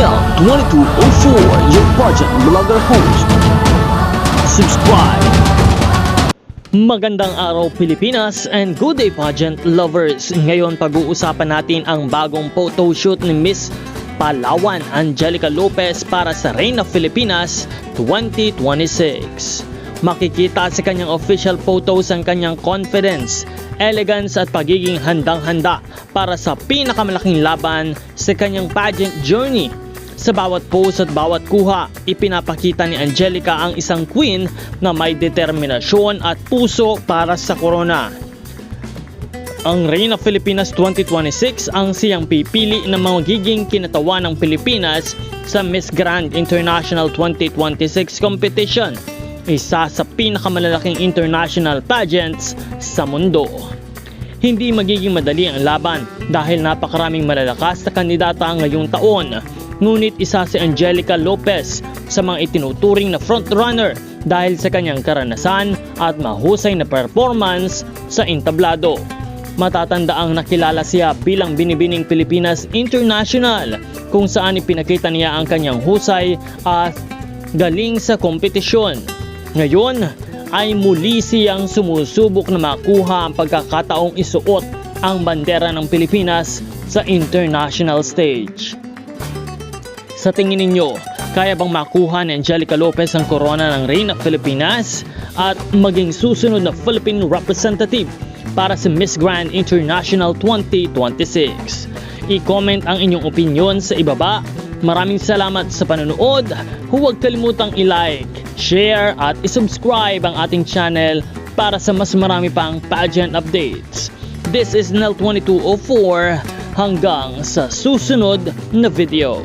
Nel 2204, your pageant vlogger host. Subscribe. Magandang araw Pilipinas and good day pageant lovers. Ngayon pag-uusapan natin ang bagong photoshoot ni Miss Palawan Angelica Lopez para sa Reign of Filipinas 2026. Makikita sa kanyang official photos ang kanyang confidence, elegance at pagiging handang-handa para sa pinakamalaking laban sa kanyang pageant journey. Sa bawat post at bawat kuha, ipinapakita ni Angelica ang isang queen na may determinasyon at puso para sa corona. Ang Reign of Filipinas 2026 ang siyang pipili na magiging kinatawan ng Pilipinas sa Miss Grand International 2026 competition, isa sa pinakamalalaking international pageants sa mundo. Hindi magiging madali ang laban dahil napakaraming malalakas na kandidata ngayong taon. Ngunit isa si Angelica Lopez sa mga itinuturing na frontrunner dahil sa kanyang karanasan at mahusay na performance sa entablado. Matatanda ang nakilala siya bilang Binibining Pilipinas International kung saan ipinakita niya ang kanyang husay at galing sa kompetisyon. Ngayon ay muli siyang sumusubok na makuha ang pagkakataong isuot ang bandera ng Pilipinas sa international stage. Sa tingin ninyo, kaya bang makuha ni Angelica Lopez ang corona ng Reign of Filipinas at maging susunod na Philippine representative para sa Miss Grand International 2026? I-comment ang inyong opinion sa ibaba. Maraming salamat sa panonood. Huwag kalimutang i-like, share at i-subscribe ang ating channel para sa mas marami pang pageant updates. This is Nel 2204 hanggang sa susunod na video.